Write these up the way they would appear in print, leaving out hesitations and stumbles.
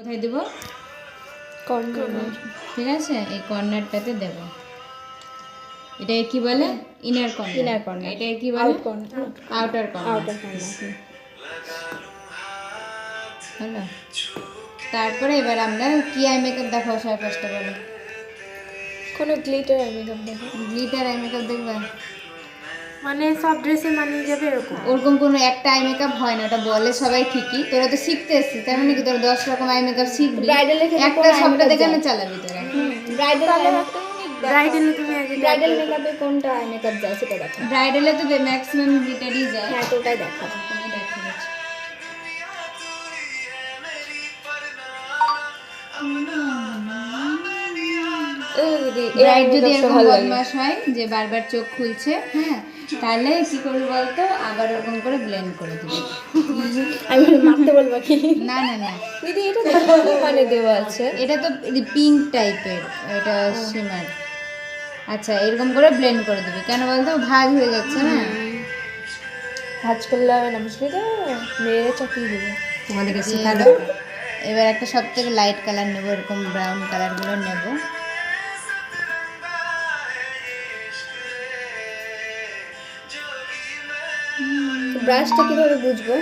কোথায় দেব? কর্নার। ঠিক আছে, এই কর্নারটাতে দেব। এটাকে কি বলে? Inner corner. Inner corner. এটাকে কি বলে? Out corner. Outer corner. Outer corner. হলো। তারপরে এবার আমরা কি আই মেকআপ দেখাবো সবাই ফার্স্টে বলো। কোনো গ্লিটার আই মেকআপ দেখো। গ্লিটার আই মেকআপ দেখবা? মানে সব ড্রেসে মানিয়ে যাবে এরকম? ওরকম কোনো একটা আই মেকআপ হয় না, ওটা বলে সবাই ঠিকই। তোরা তো শিখতে এসছিস, তার মানে কি তোরা 10 রকম আই মেকআপ শিখবি, ব্রাইডালে একটা সবটা দেখে না চালাবি তোরা। ব্রাইডালে তুমি আগে ব্রাইডাল মেকআপে কোনটা আই মেকআপ যায় সেটা দেখো। ব্রাইডালে তো ম্যাক্সিমাম গ্লিটারই যায়। হ্যাঁ, তো ওটাই দেখো। তুমি দেখো। ব্রাইড যদি এরকম বদমাশ হয় যে বারবার চোখ খুলছে, হ্যাঁ, তাহলে কি করবি বলতো, আবার ওরকম করে ব্লেন্ড করে দিবি। আমি মারতে বলবো কি? না না না দিদি, এটা দেখো মানে দেওয়া আছে। এটা তো পিঙ্ক টাইপের, এটা শিমার। আচ্ছা, এরকম করে ব্লেন্ড করে দিবি। কেন বলতো, ভাঁজ হয়ে যাচ্ছে না। ভাজ করলে হবে না, বুঝলি তো, মেরে চাপিয়ে দেবে। তোমাদেরকে শেখালো। এবার একটা সব থেকে লাইট কালার নেবো, এরকম ব্রাউন কালারগুলো নেবো। ব্রাশটা কিভাবে বুঝবো?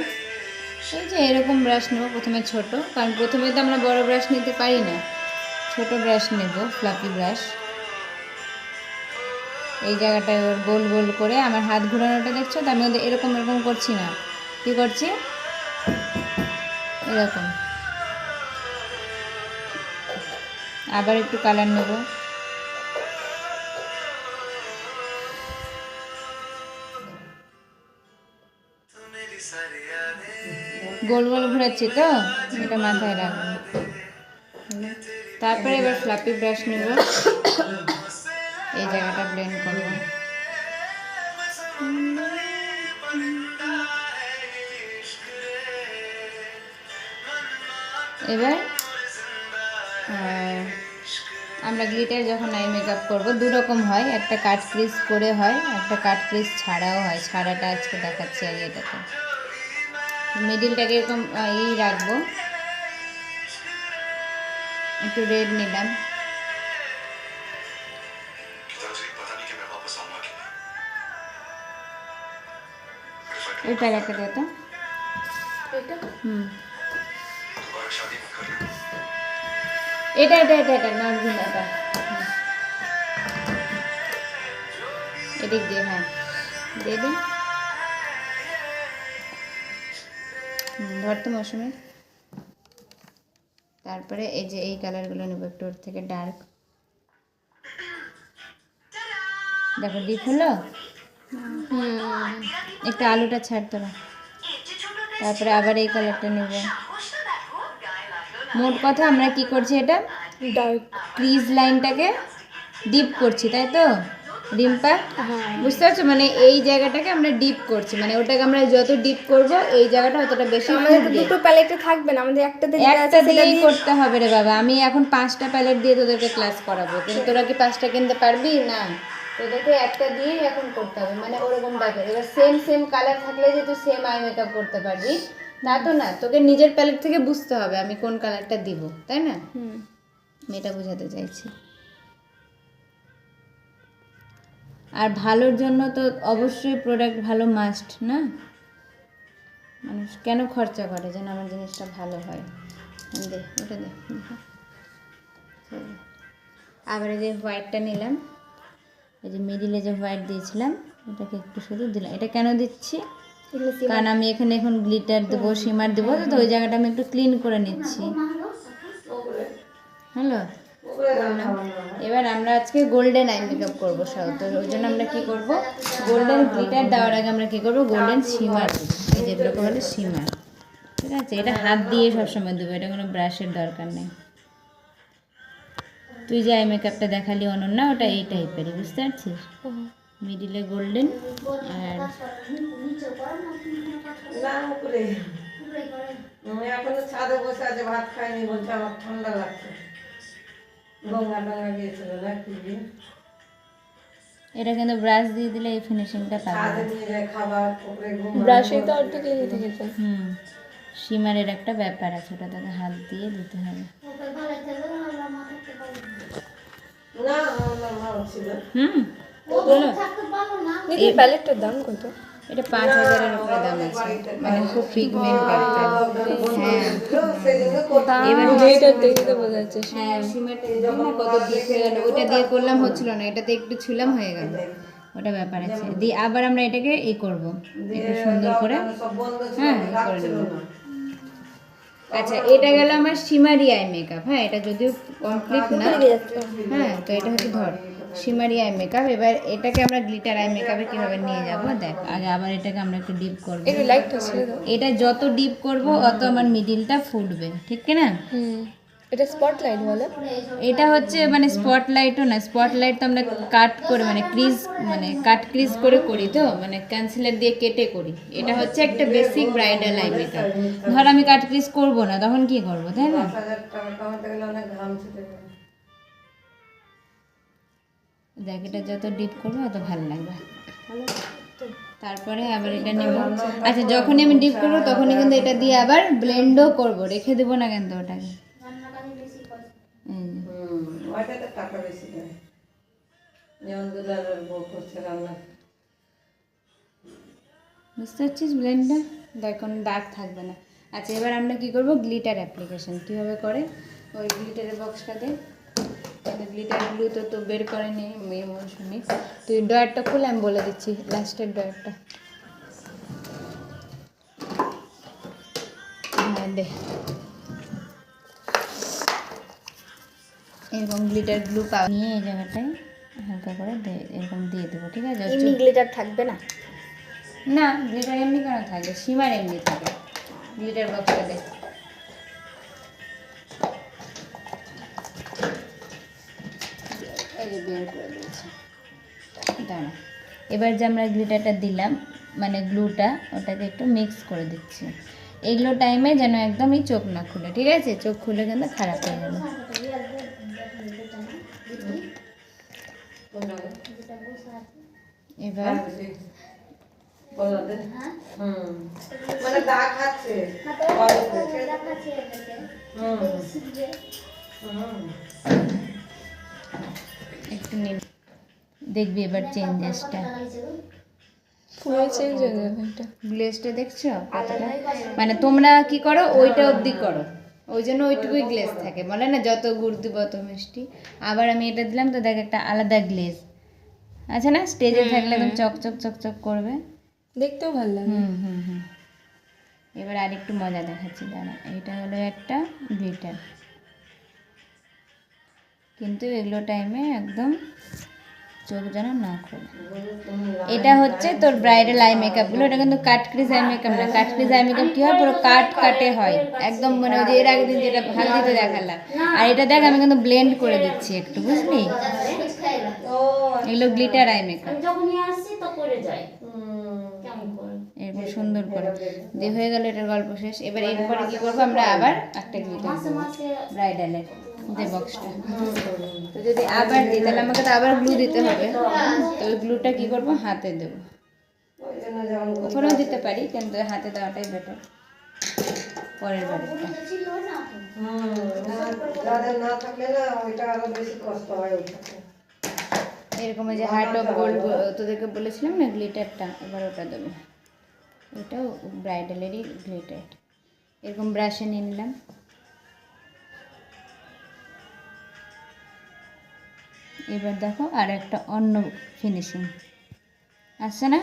এই যে এরকম ব্রাশ নেবো প্রথমে, ছোট, কারণ প্রথমে তো আমরা বড় ব্রাশ নিতে পারি না, ছোট ব্রাশ নেব, ফ্লাফি ব্রাশ। এই জায়গাটা এবার গোল গোল করে, আমার হাত ঘোরানোটা দেখছো তো, আমি এরকম এরকম করছি না, কী করছি, এরকম। আবার একটু কালার নেব, গোল গোল ঘোরাচ্ছি তো, এটা মাথায় রাখবো। তারপরে এবার ফ্লাফি ব্রাশ নেব, এই জায়গাটা ব্লেন্ড করব। এবার আমরা গ্লিটার যখন আই মেকআপ করব, দু রকম হয়, একটা কাট ক্রিজ করে হয়, একটা কাট ক্রিজ ছাড়াও হয়। ছাড়াটা আজকে দেখাচ্ছি আগে। এটাকে মিডিলটাকে এরকম রাখবো, একটু রেড নিলাম, ওই প্যারাটা দে তো। এটা এটা এটা এটা নার্ভিন, এটা এদিক দিয়ে, হ্যাঁ দিয়ে দিন। ধরতে মৌসুমে। তারপরে এই যে এই কালারগুলো নেবো, একটু ওর থেকে ডার্ক। দেখো ডিপ হলো, একটু আলুটা ছাড় তোরা। তারপরে আবার এই কালারটা নেব। মোট কথা আমরা কি করছি, এটা ডার্ক ক্রিজ লাইনটাকে ডিপ করছি, তাই তো রিম্পা? বুঝতে পারছো, মানে এই জায়গাটাকে আমরা ডিপ করছি, মানে ওটাকে আমরা যত ডিপ করব এই জায়গাটা অতটা বেশি। আমাদের দুটো প্যালেটে থাকবে না, আমাদের একটা দিয়েই করতে হবে রে বাবা। আমি এখন 5টা প্যালেট দিয়ে তোদেরকে ক্লাস করাবো, কিন্তু তোরা কি 5টা কিনতে পারবি না? তোদেরকে একটা দিয়েই এখন করতে হবে, মানে ওরকম টাইপের। এবার সেম সেম কালার থাকলে যে তুই সেম আই মেকআপ করতে পারবি তা তো না, তোকে নিজের প্যালেট থেকে বুঝতে হবে আমি কোন কালারটা দিব, তাই না? আমি এটা বোঝাতে চাইছি। আর ভালোর জন্য তো অবশ্যই প্রোডাক্ট ভালো মাস্ট না? মানুষ কেন খরচা করে যেন আমার জিনিসটা ভালো হয়। দে ওটা দে। আবার এই যে হোয়াইটটা নিলাম, এই যে মিডিলে যে হোয়াইট দিয়েছিলাম এটাকে একটু শুধু দিলাম। এটা কেন দিচ্ছি, কারণ আমি এখানে এখন গ্লিটার দেবো, শিমার দেবো, তো ওই জায়গাটা আমি একটু ক্লিন করে নিচ্ছি। হ্যালো, এবার আমরা আজকে গোল্ডেন আই মেকআপ করবো সব, তো ওই জন্য আমরা কী করবো, গোল্ডেন গ্লিটার দেওয়ার আগে আমরা কী করবো, গোল্ডেন শিমার দেবো। এই যেগুলোকে বলে শিমার, ঠিক আছে? এটা হাত দিয়ে সবসময় দেবো, এটা কোনো ব্রাশের দরকার নেই। তুই যে আই মেকআপটা দেখালি অনন্যা, ওটা এই টাইপেরই, বুঝতে পারছিস? মিডিলে গোল্ডেন আর এখনো ছাদে বসে আছে, ভাত খাইনি, বলছে আমার ঠান্ডা লাগছে। গঙ্গা টঙ্গা গিয়েছিল না কি? এটা কিন্তু ব্রাশ দিয়ে দিলে এই ফিনিশিংটা পাবে। ছাদে নিয়ে যায় খাবার, পুকুরে ঘুম। ব্রাশে তো অর্ধেক লেগে থেকেছে। শিমারের একটা ব্যাপার আছে, ওটা তাকে হাত দিয়ে দিতে হবে। না আমার মা ছিল হুম বলো। দিদি প্যালেটটার দাম কত? এটা 5,000-এর উপরে দাম আছে, মানে খুব পিগমেন্ট একটা। হ্যাঁ এবার এটার দেখে তো বোঝা যাচ্ছে। হ্যাঁ সিমেন্ট কত ডিপ হয়ে গেল, ওটা দিয়ে করলাম হচ্ছিল না, এটাতে একটু ছুলাম হয়ে গেল, ওটা ব্যাপার আছে। দিয়ে আবার আমরা এটাকে করব একটু সুন্দর করে, সব বন্ধ ছিল, হ্যাঁ রাত করে ছিল নেব। না। আচ্ছা এটা গেল আমার শিমারি আই মেকআপ। হ্যাঁ এটা যদিও কমপ্লিট না, হ্যাঁ তো এটা হচ্ছে ধর শিমারি আই মেকআপ। এবার এটাকে আমরা গ্লিটার আই মেকআপে কীভাবে নিয়ে যাব দেখ। আগে আবার এটাকে আমরা একটু ডিপ করবো। একটু লাইটটা ছেড়ে দাও। এটা যত ডিপ করব অত আমার মিডিলটা ফুটবে, ঠিক কি না? এটা স্পটলাইট বলে। এটা হচ্ছে মানে স্পটলাইটও না, স্পটলাইট তো আমরা কাট করে মানে ক্রিজ মানে কাট ক্রিজ করে করি, তো মানে কনসিলার দিয়ে কেটে করি। এটা হচ্ছে একটা বেসিক ব্রাইডাল আই মেকআপ। ধর আমি কাট ক্রিজ করব না, তখন কি করব, তাই না? 5,000 টাকা কামাতে গেলে অনেক ঘাম ছুটে যায়। দেখ এটা যত ডিপ করবো অত ভালো লাগবে। তারপরে আবার এটা নেব। আচ্ছা যখনই আমি ডিপ করবো তখনই কিন্তু এটা দিয়ে আবার ব্লেন্ডও করব, রেখে দেবো না কিন্তু ওটাকে। ওইটাতে টাকা বেশি দেয়, যেমন দুলালের বউ করছে রান্না। বুঝতে পারছিস ব্লেন্ডটা? দেখ কোনো দাগ থাকবে না। আচ্ছা এবার আমরা কি করব, গ্লিটার অ্যাপ্লিকেশন কীভাবে করে, ওই গ্লিটারের বক্সটাতে গ্লিটার গ্লু তো বের করে নি মেয়ে মৌসুমি। তুই ডয়ারটা খুলে আমি বলে দিচ্ছি লাস্টের ডয়ারটা। হ্যাঁ দে, এরকম গ্লিটার গ্লু পাওয়া নিয়ে এই জায়গাটায় হালকা করে এরকম দিয়ে দেবো, ঠিক আছে? এমনি গ্লিটার থাকবে না? না গ্লিটার এমনি কেন থাকবে, সীমার এমনি থাকে। গ্লিটার বক্সটা দে, এই যে বের করে দিয়েছি, দাঁড়া। এবার যে আমরা গ্লিটারটা দিলাম মানে গ্লুটা, ওটাকে একটু মিক্স করে দিচ্ছি। এগুলো টাইমে যেন একদমই চোখ না খুলে, ঠিক আছে? চোখ খুলে কিন্তু খারাপ হয়ে যাবে। এবার মানে দাগ খাচ্ছে। একটু দেখবি এবার চেঞ্জেসটা, পুরো চেঞ্জ হয়ে যাবে এটা। গ্লেজটা দেখছো কতটা? মানে তোমরা কি করো ওইটা অবধি করো, ওই জন্য ওইটুকুই গ্লেজ থাকে, বলে না যত গুড় দিব তত মিষ্টি। আবার আমি এটা দিলাম তো দেখ একটা আলাদা গ্লেজ আছে না, স্টেজে থাকলে একদম চকচক চকচক করবে, দেখতেও ভালো লাগে। হুম। এবার আরেকটু মজা দেখাচ্ছি, দাঁড়া। এটা হলো একটা গ্লিটার, কিন্তু এগুলো টাইমে একদম চোখ যেন না খোলে। এটা হচ্ছে তোর ব্রাইডাল আই মেকআপগুলো, এটা কিন্তু কাট ক্রিজ আই মেকআপ না। কাট ক্রিজ আই মেকআপ কী হয়, পুরো কাটে হয় একদম, মানে ওই যে এর আগের দিন যেটা হালদিতে দেখালাম। আর এটা দেখ আমি কিন্তু ব্লেন্ড করে দিচ্ছি একটু, বুঝলি? এগুলো গ্লিটার আই মেকআপ, এরকম সুন্দর করে দিয়ে হয়ে গেল, এটার গল্প শেষ। এবার এরপরে কি করবো, আমরা আবার একটা গ্লিটার ব্রাইডালের যে বক্সটা, তো যদি আবার দিই তাহলে আমাকে তো আবার গ্লু দিতে হবে। তো ওই গ্লুটা কি করবো, হাতে দেবো। ওখানেও দিতে পারি কিন্তু হাতে দেওয়াটাই বেটার পরের বারেরটা। যাদের না থাকলে না ওইটা আরো বেশি কষ্ট হয় ওইটাতে। এরকম যে হার্ট অফ গোল্ড তোদেরকে বলেছিলাম না গ্লিটারটা, এবার ওটা দেবো। ওটাও ব্রাইডালেরই গ্লিটার। এরকম ব্রাশে নিয়ে নিলাম। এবার দেখো আর একটা অন্য ফিনিশিং আসছে না?